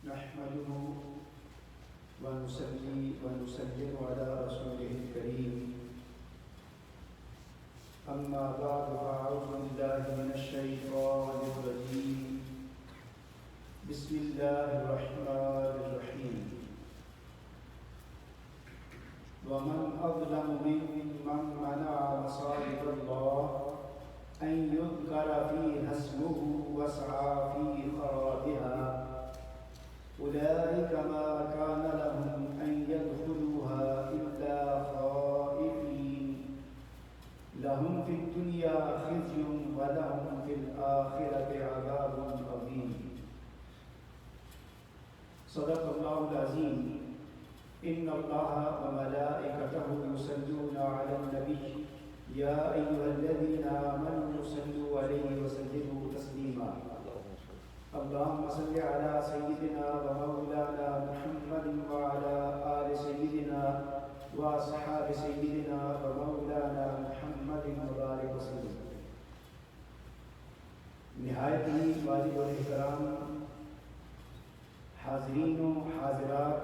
نحمده ونصلي ونسلم على رسوله الكريم أما بعد فأعوذ بالله من الشيطان الرجيم بسم الله الرحمن الرحيم ومن أظلم ممن منع مساجد الله أن يذكر فيها اسمه وسعى في خرابها أولئك ما كان لهم أن يدخلوها إلا خائفين لهم في الدنيا خزي ولهم في الآخرة عذاب عظيم صدق الله العظيم إن الله وملائكته يصلون على النبي يا أيها الذين آمنوا صلوا عليه وسلموا تسليما اللهم صل على سيدنا ومولانا محمد وعلى آل سيدنا وأصحاب سيدنا ومولانا محمد وبارك وسلم. نہایت ہی واجب الاحترام حاضرین و حاضرات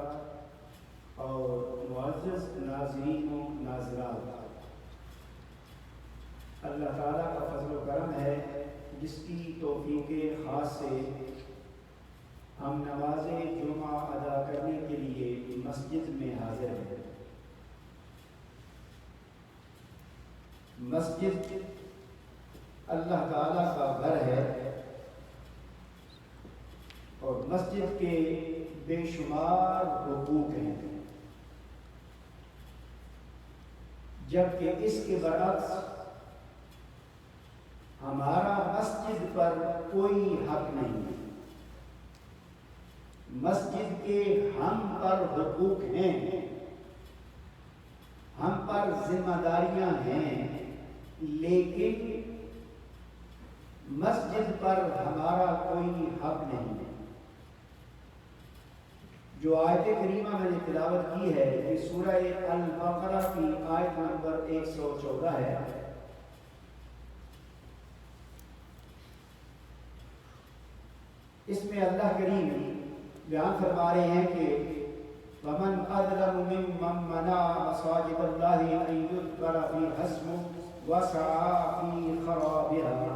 اور معزز ناظرین و ناظرات، اللہ تعالیٰ کا فضل و کرم ہے جس کی توفیق خاص سے ہم نماز جمعہ ادا کرنے کے لیے مسجد میں حاضر ہیں۔ مسجد اللہ تعالیٰ کا گھر ہے اور مسجد کے بے شمار حقوق ہیں، جبکہ اس کے برعکس ہمارا مسجد پر کوئی حق نہیں ہے۔ مسجد کے ہم پر حقوق ہیں، ہم پر ذمہ داریاں ہیں، لیکن مسجد پر ہمارا کوئی حق نہیں ہے۔ جو آیت کریمہ میں نے تلاوت کی ہے یہ سورہ البقرہ کی آیت نمبر 114 ہے۔ اس میں اللہ کریم بیان فرما رہے ہیں کہ وَمَنْ أَظْلَمُ مِمَّنْ مَنَعَ مَسَاجِدَ اللَّهِ أَنْ يُذْكَرَ فِيهَا اسْمُهُ وَسَعَى فِي خَرَابِهَا،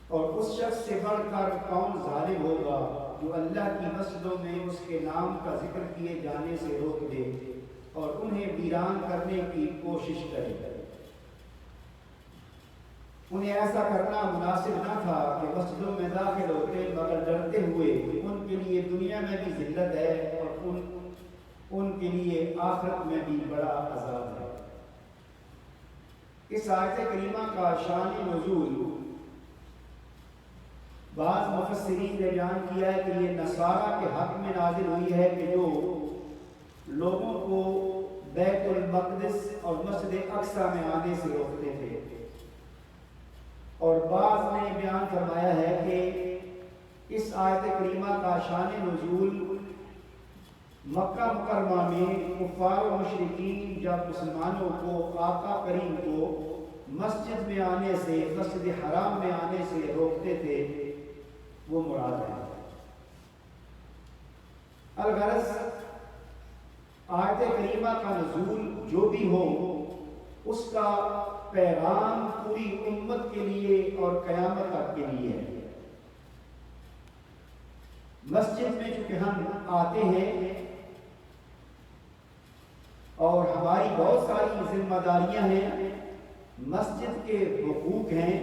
اور اس شخص سے بڑھ کر کون ظالم ہوگا جو اللہ کی مسجدوں میں اس کے نام کا ذکر کیے جانے سے روک دے اور انہیں ویران کرنے کی کوشش کرے۔ انہیں ایسا کرنا مناسب نہ تھا کہ مسجدوں میں داخل ہوتے مگر ڈرتے ہوئے، ان کے لیے دنیا میں بھی ذلت ہے اور ان کے لیے آخرت میں بھی بڑا عذاب ہے۔ اس آیت کریمہ کا شان نزول بعض مفسرین نے بیان کیا ہے کہ یہ نصارہ کے حق میں نازل ہوئی ہے کہ جو لوگوں کو بیت المقدس اور مسجد اقصی میں آنے سے روکتے تھے، اور بعض نے بیان فرمایا ہے کہ اس آیت کریمہ کا شان نزول مکہ مکرمہ میں کفار و مشرکین جب مسلمانوں کو آقا کریم کو مسجد میں آنے سے، مسجد حرام میں آنے سے روکتے تھے، وہ مراد ہے۔ الغرض آیت کریمہ کا نزول جو بھی ہو اس کا پیغام پوری امت کے لیے اور قیامت تک کے لیے ہے۔ مسجد میں چونکہ ہم آتے ہیں اور ہماری بہت ساری ذمہ داریاں ہیں، مسجد کے حقوق ہیں،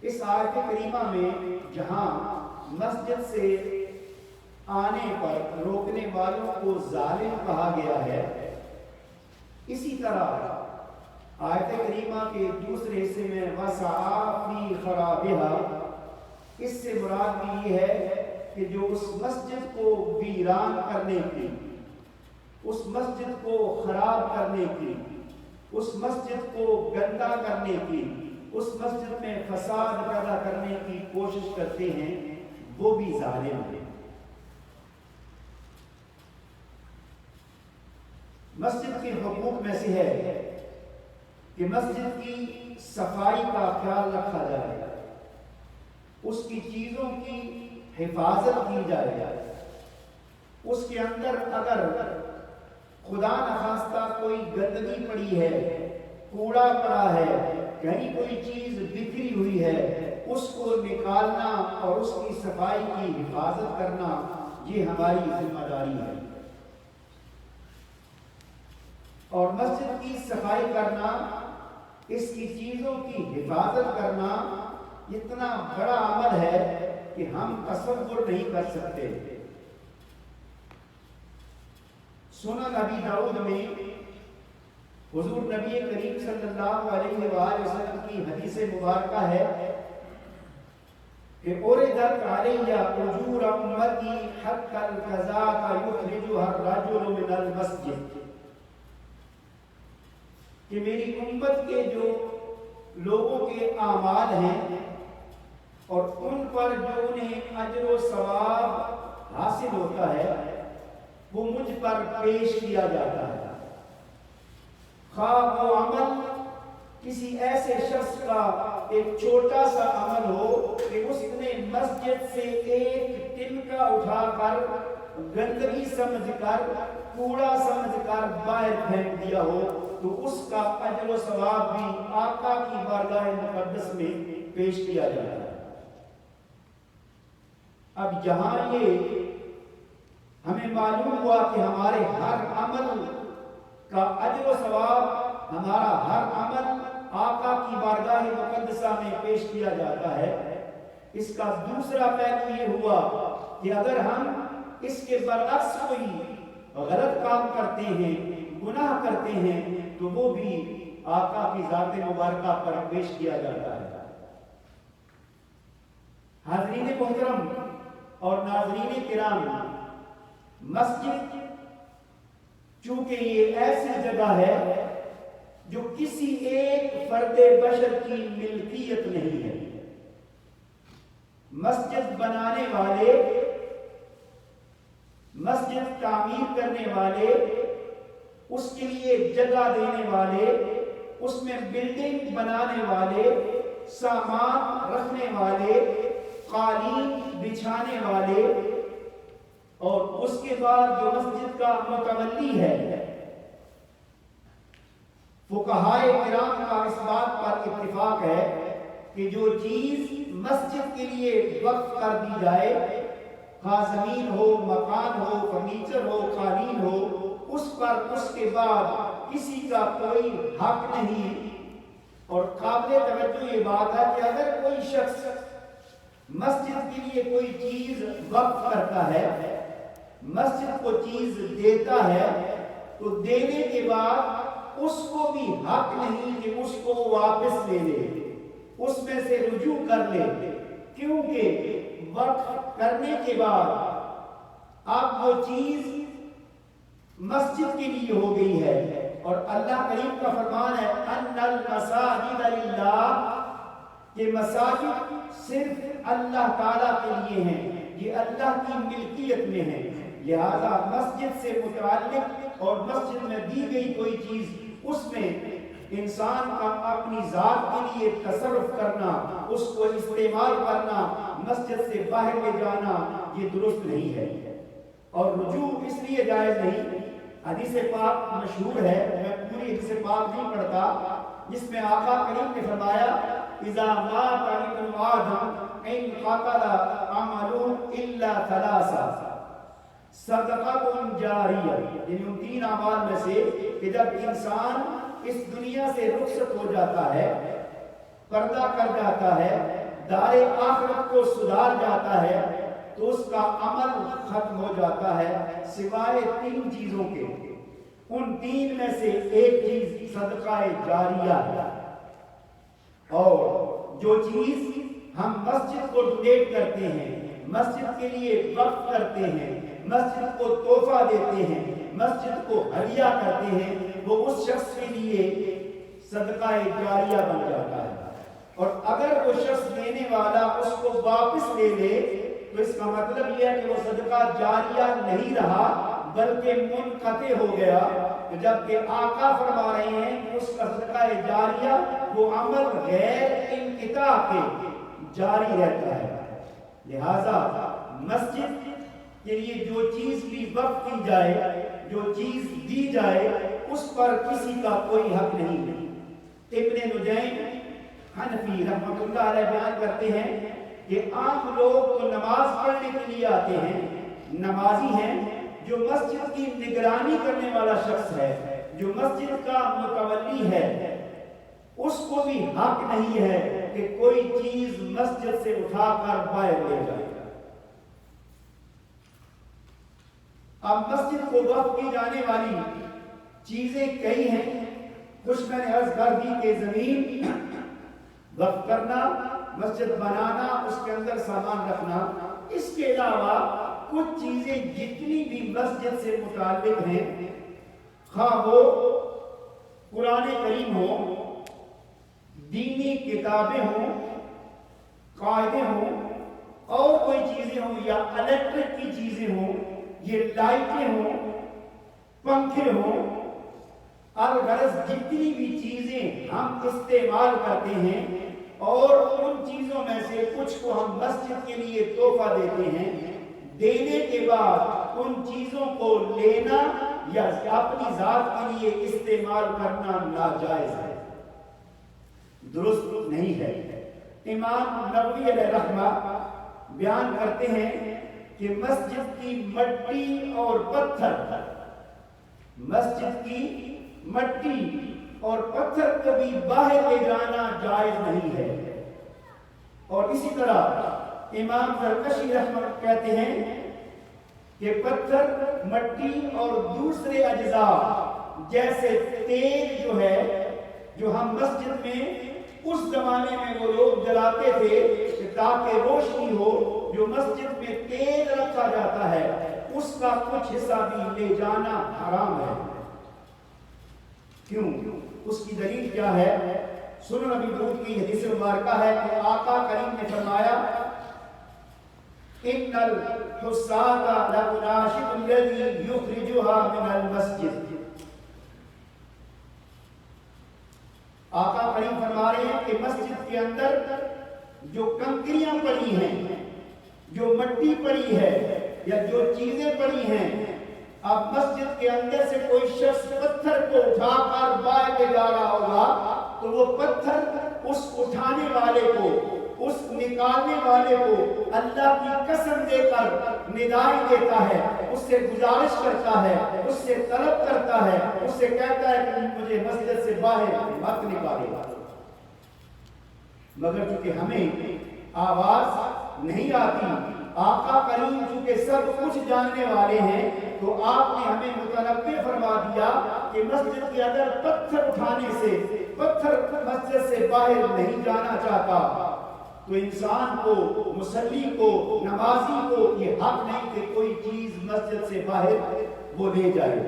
اس آیت کریمہ میں جہاں مسجد سے آنے پر روکنے والوں کو ظالم کہا گیا ہے، اسی طرح آیت کریمہ کے دوسرے حصے میں وَسَعَى فِي خَرَابِهَا، اس سے مراد بھی یہ ہے کہ جو اس مسجد کو ویران کرنے کی، اس مسجد کو خراب کرنے کی، اس مسجد کو گندا کرنے کی، اس مسجد میں فساد پیدا کرنے کی کوشش کرتے ہیں، وہ بھی ظالم ہیں۔ مسجد کے حقوق میں سے ہے کہ مسجد کی صفائی کا خیال رکھا جائے، اس کی چیزوں کی حفاظت کی جائے، اس کے اندر اگر خدا نخواستہ کوئی گندگی پڑی ہے، کوڑا پڑا ہے، کہیں کوئی چیز بکھری ہوئی ہے، اس کو نکالنا اور اس کی صفائی کی حفاظت کرنا یہ ہماری ذمہ داری ہے۔ اور مسجد کی صفائی کرنا، اس کی چیزوں کی حفاظت کرنا اتنا بڑا عمل ہے کہ ہم تصور نہیں کر سکتے۔ سنن ابی داؤد میں حضور نبی کریم صلی اللہ علیہ وآلہ وسلم کی حدیث مبارکہ ہے کہ اوردت علی اجور امتی حتی القضاء یخرجها الرجل من المسجد، کہ میری امت کے جو لوگوں کے اعمال ہیں اور ان پر جو انہیں اجر و ثواب حاصل ہوتا ہے وہ مجھ پر پیش کیا جاتا ہے، خواہ وہ عمل کسی ایسے شخص کا ایک چھوٹا سا عمل ہو کہ اس نے مسجد سے ایک تنکا اٹھا کر گندگی سمجھ کر کوڑا سمجھ کر باہر پھینک دیا ہو، تو اس کا اجر و ثواب بھی آقا کی بارگاہ مقدس میں پیش کیا جاتا ہے۔ اب جہاں یہ ہمیں معلوم ہوا کہ ہمارے ہر عمل کا اجر و ثواب، ہمارا ہر عمل آقا کی بارگاہ مقدسہ میں پیش کیا جاتا ہے، اس کا دوسرا پہلو یہ ہوا کہ اگر ہم اس کے برعکس کوئی غلط کام کرتے ہیں، گناہ کرتے ہیں، تو وہ بھی آقا کی ذات مبارکہ پر پیش کیا جاتا ہے۔ حاضرین محترم اور ناظرین کرام، مسجد چونکہ یہ ایسی جگہ ہے جو کسی ایک فرد بشر کی ملکیت نہیں ہے، مسجد بنانے والے، مسجد تعمیر کرنے والے، اس کے لیے جگہ دینے والے، اس میں بلڈنگ بنانے والے، سامان رکھنے والے، قالین بچھانے والے، اور اس کے بعد جو مسجد کا متولی ہے، فقہائے کرام کا اس بات پر اتفاق ہے کہ جو چیز مسجد کے لیے وقف کر دی جائے، خواہ زمین ہو، مکان ہو، فرنیچر ہو، قالین ہو، اس پر اس کے بعد کسی کا کوئی حق نہیں۔ اور قابل توجہ یہ بات ہے کہ اگر کوئی شخص مسجد کے لیے کوئی چیز وقف کرتا ہے، مسجد کو چیز دیتا ہے، تو دینے کے بعد اس کو بھی حق نہیں کہ اس کو واپس لے لے، اس میں سے رجوع کر لے، کیونکہ وقف کرنے کے بعد اب وہ چیز مسجد کے لیے ہو گئی ہے۔ اور اللہ کریم کا فرمان ہے ان المساجد للہ، کہ مساجد صرف اللہ تعالیٰ کے لیے ہیں، یہ اللہ کی ملکیت میں ہیں، لہذا مسجد سے متعلق اور مسجد میں دی گئی کوئی چیز، اس میں انسان کا اپنی ذات کے لیے تصرف کرنا، اس کو استعمال کرنا، مسجد سے باہر لے جانا، یہ درست نہیں ہے۔ اور رجوع اس لیے جائز نہیں، حدیث پاک مشہور ہے، میں پوری حدیث پاک نہیں پڑھتا، جس میں آقا کریم نے فرمایا اذا مات ابن آدم انقطع عمله الا ثلاثہ، صدقۃ جاریہ، یعنی ان تین اعمال میں سے کہ جب انسان اس دنیا سے رخصت ہو جاتا ہے، پردہ کر جاتا ہے، دار آخرت کو سدھار جاتا ہے، تو اس کا عمل ختم ہو جاتا ہے سوائے تین چیزوں کے۔ ان تین میں سے ایک چیز صدقہ جاریہ ہے، اور جو چیز ہم مسجد کو ڈونیٹ کرتے ہیں، مسجد کے لیے وقف کرتے ہیں، مسجد کو تحفہ دیتے ہیں، مسجد کو ہدیہ کرتے ہیں، وہ اس شخص کے لیے صدقہ جاریہ بن جاتا ہے۔ اور اگر وہ شخص دینے والا اس کو واپس لے لے تو اس کا مطلب یہ ہے کہ وہ صدقہ جاریہ نہیں رہا بلکہ منقطع ہو گیا، جبکہ آقا فرما رہے ہیں کہ اس کا صدقہ جاریہ وہ عمل غیر انقطاع کے جاری رہتا ہے۔ لہذا مسجد کے لیے جو چیز بھی وقف کی جائے، جو چیز دی جائے، اس پر کسی کا کوئی حق نہیں ہے۔ ابن نجیم حنفی رحمۃ اللہ علیہ بیان کرتے ہیں کہ عام لوگ تو نماز پڑھنے کے لیے آتے ہیں، نمازی ہیں، جو مسجد کی نگرانی کرنے والا شخص ہے، جو مسجد کا متولی ہے، اس کو بھی حق نہیں ہے کہ کوئی چیز مسجد سے اٹھا کر باہر لے جائے۔ اب مسجد کو وقف کی جانے والی چیزیں کئی ہیں، کچھ میں نے عرض کر دی کہ زمین وقف کرنا، مسجد بنانا، اس کے اندر سامان رکھنا، اس کے علاوہ کچھ چیزیں جتنی بھی مسجد سے متعلق ہیں، خواہ وہ قرآن کریم ہو، دینی کتابیں ہوں، قاعدے ہوں، اور کوئی چیزیں ہوں، یا الیکٹرک کی چیزیں ہوں، یہ لائٹیں ہوں، پنکھے ہوں، الغرض جتنی بھی چیزیں ہم استعمال کرتے ہیں اور ان چیزوں میں سے کچھ کو ہم مسجد کے لیے تحفہ دیتے ہیں، دینے کے بعد ان چیزوں کو لینا یا اپنی ذات کے لیے استعمال کرنا ناجائز ہے، درست نہیں ہے۔ امام نووی علیہ رحمہ بیان کرتے ہیں کہ مسجد کی مٹی اور پتھر، مسجد کی مٹی اور پتھر کو بھی باہر لے جانا جائز نہیں ہے۔ اور اسی طرح امام زرکشی رحمۃ کہتے ہیں کہ پتھر، مٹی اور دوسرے اجزاء جیسے تیل جو ہے، جو ہم مسجد میں اس زمانے میں وہ لوگ جلاتے تھے کہ تاکہ روشنی ہو، جو مسجد میں تیل رکھا جاتا ہے، اس کا کچھ حصہ بھی لے جانا حرام ہے۔ کیوں؟ اس کی دلیل کیا ہے؟ سنن ابی داؤد کی حدیث مبارکہ ہے کہ آقا کریم نے فرمایا ان الحصاۃ لعناشط الذی یخرجها من المسجد۔ آقا کریم فرما رہے ہیں کہ مسجد کے اندر جو کنکریاں پڑی ہیں، جو مٹی پڑی ہے، یا جو چیزیں پڑی ہیں، اب مسجد کے اندر سے کوئی شخص پتھر کو اٹھا کر باہر لے جا رہا ہوگا تو وہ پتھر اس اٹھانے والے کو، اس نکالنے والے کو اللہ کی قسم دے کر ندائی دیتا ہے، اس سے گزارش کرتا ہے، اس سے طلب کرتا ہے، اس سے کہتا ہے کہ مجھے مسجد سے باہر مت نکالے گا۔ مگر چونکہ ہمیں آواز نہیں آتی، آقا کریم چونکہ سب کچھ جاننے والے ہیں، تو آپ نے ہمیں متنبہ فرما دیا کہ مسجد کے اندر پتھر اٹھانے سے، پتھر مسجد سے باہر نہیں جانا چاہتا، تو انسان کو، مصلی کو، نمازی کو یہ حق نہیں کہ کوئی چیز مسجد سے باہر وہ لے جائے،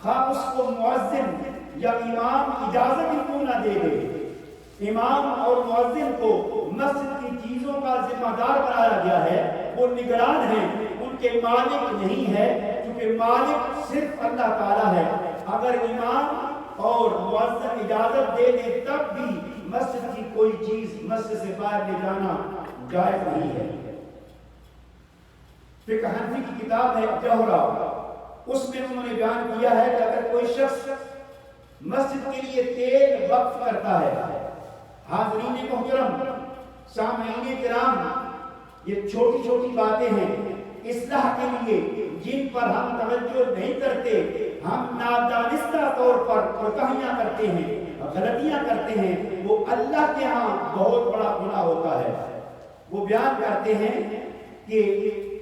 خواہ اس کو مؤذن یا امام اجازت ہی کیوں نہ دے دے۔ امام اور مؤذن کو مسجد کی چیزوں کا ذمہ دار بنایا گیا ہے، وہ نگران ہیں، ان کے مالک نہیں ہے، کیونکہ مالک صرف اللہ تعالیٰ ہے۔ اگر امام اور مؤذن اجازت دے دے تب بھی مسجد کی کوئی چیز مسجد سے باہر لے جانا جائز نہیں ہے۔ فقہ حنفی کی کتاب ہے جوہرہ، اس میں انہوں نے بیان کیا ہے کہ اگر کوئی شخص مسجد کے لیے تیل وقف کرتا ہے، حاضرین محترم، سامعین کرام، یہ چھوٹی چھوٹی باتیں ہیں اصلاح کے لیے جن پر ہم توجہ نہیں کرتے، ہم نادانستہ طور پر کوتاہیاں کرتے ہیں، غلطیاں کرتے ہیں، وہ اللہ کے ہاں بہت بڑا گناہ ہوتا ہے۔ وہ بیان کرتے ہیں کہ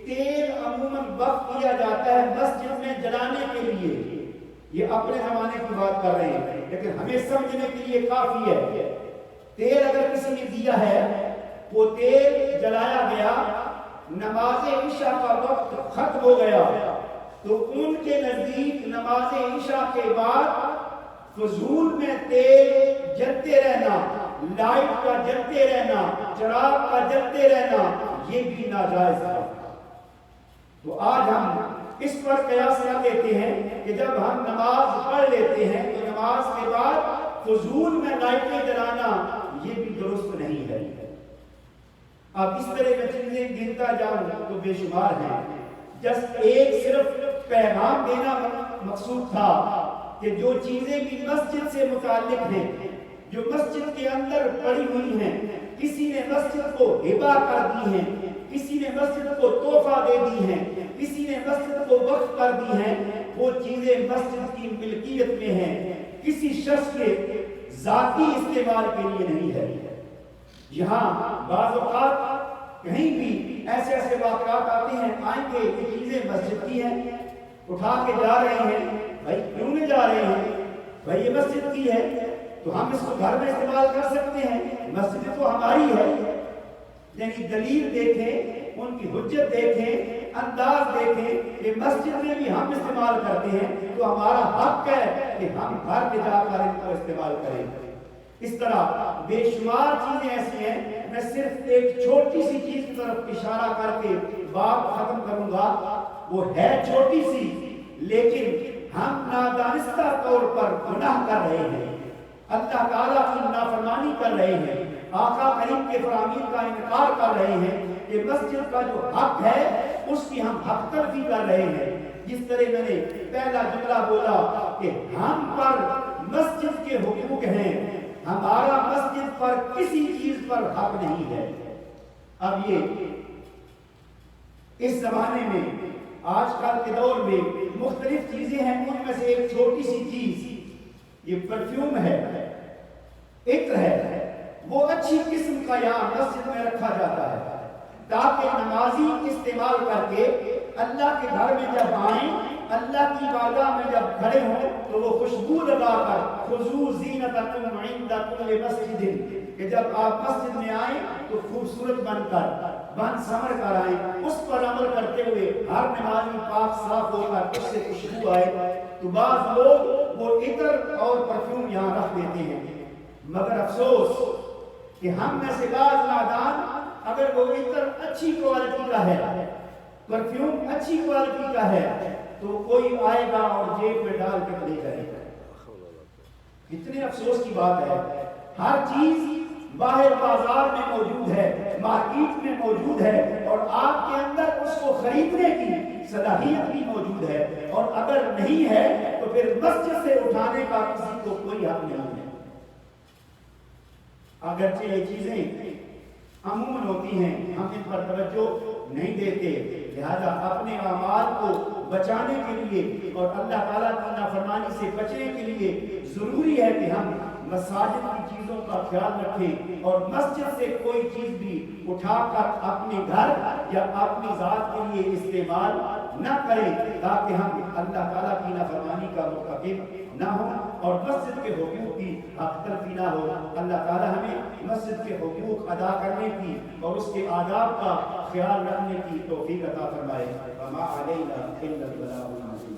تیل عموماً وقف کیا جاتا ہے مسجد میں جلانے کے لیے، یہ اپنے زمانے کی بات کر رہے ہیں، لیکن ہمیں سمجھنے کے لیے کافی ہے۔ تیل اگر کسی نے دیا ہے، وہ تیل جلایا گیا، نماز عشاء کا وقت ختم ہو گیا، تو ان کے نزدیک نماز عشاء کے بعد فضول میں تیل جلتے رہنا، لائٹ کا جلتے رہنا، چراغ کا جلتے رہنا، یہ بھی ناجائز ہے۔ تو آج ہم اس پر قیاس کر لیتے ہیں کہ جب ہم نماز پڑھ لیتے ہیں تو نماز کے بعد فضول میں لائٹیں جلانا یہ بھی درست نہیں ہے۔ اب اس طرح میں چیزیں گنتا جاؤں تو بے شمار ہیں. جسٹ ایک صرف پیغام دینا مقصود تھا کہ جو چیزیں بھی مسجد سے متعلق ہیں، جو مسجد کے اندر پڑی ہوئی ہیں، کسی نے مسجد کو ہبہ کر دی ہیں، کسی نے مسجد کو تحفہ دے دی ہیں، کسی نے مسجد کو وقف کر دی ہیں، وہ چیزیں مسجد کی ملکیت میں ہیں، کسی شخص کے ذاتی استعمال کے لیے نہیں ہے. یہاں بعض اوقات کہیں بھی ایسے ایسے واقعات آتے ہیں، آئیں گے یہ چیزیں مسجد کی ہیں، اٹھا کے جا رہے ہیں. بھائی کیوں نہیں جا رہے ہیں؟ بھائی یہ مسجد کی ہے تو ہم اس کو گھر میں استعمال کر سکتے ہیں، مسجد تو ہماری ہے. یعنی دلیل دیکھیں، ان کی حجت دیکھیں، انداز دیکھیں کہ مسجد میں بھی ہم استعمال کرتے ہیں تو ہمارا حق ہے کہ ہم گھر میں جا کر ان کو استعمال کریں. اس طرح بے شمار چیزیں ایسی ہیں. میں صرف ایک چھوٹی سی چیز کی طرف اشارہ کر کے بات ختم کروں گا. وہ ہے چھوٹی سی، لیکن ہم نادانستہ طور پر گناہ کر رہے ہیں، اللہ تعالیٰ کی نافرمانی کر رہے ہیں، آقا کریم کے فرامین کا انکار کر رہے ہیں کہ مسجد کا جو حق ہے اس کی ہم حق تلفی کر رہے ہیں. جس طرح میں نے پہلا جملہ بولا کہ ہم پر مسجد کے حقوق ہیں، ہمارا مسجد پر کسی چیز پر حق نہیں ہے. اب یہ اس زمانے میں آج کل کے دور میں مختلف چیزیں ہیں، ان میں سے ایک چھوٹی سی چیز یہ پرفیوم ہے، عطر ہے، وہ اچھی قسم کا یہاں مسجد میں رکھا جاتا ہے تاکہ نمازی استعمال کر کے اللہ کے گھر میں جب آئیں، اللہ کی بارگاہ میں جب کھڑے ہوں تو وہ خوشبو لگا کر خذوا زینتکم عند کل مسجد، کہ جب آپ مسجد میں آئیں تو خوبصورت بن کر بن سمر کر آئیں، اس پر عمل کرتے ہوئے ہر نمازی پاک صاف ہو کر اس سے خوشبو آئے. تو بعض لوگ وہ عطر اور پرفیوم یہاں رکھ دیتے ہیں، مگر افسوس کہ ہم میں سے بعض نادان اگر وہ عطر اچھی کوالٹی کا ہے، پرفیوم اچھی کوالٹی کا ہے، تو کوئی آئے گا اور جیب میں ڈال کے لے جائے گا. کتنے افسوس کی بات ہے. ہر چیز باہر بازار میں موجود ہے، مارکیٹ میں موجود ہے، اور آپ کے اندر اس کو خریدنے کی صلاحیت بھی موجود ہے، اور اگر نہیں ہے تو پھر مسجد سے اٹھانے کا کسی کو کوئی حق نہیں ہے. اگرچہ یہ چیزیں عموماً ہوتی ہیں، ہم ان پر توجہ نہیں دیتے، لہذا اپنے اعمال کو بچانے کے لیے اور اللہ تعالیٰ کی نافرمانی سے بچنے کے لیے ضروری ہے کہ ہم مساجد کی چیزوں کا خیال رکھیں اور مسجد سے کوئی چیز بھی اٹھا کر اپنے گھر یا اپنی ذات کے لیے استعمال نہ کریں، تاکہ ہم اللہ تعالیٰ کی نافرمانی کا مرتکب نہ ہوں اور مسجد کے حقوق کی حق تلفی نہ ہو. اللہ تعالیٰ ہمیں مسجد کے حقوق ادا کرنے کی اور اس کے آداب کا خیال رکھنے کی توفیق عطا فرمائے. وما علینا الا البلاغ المبین.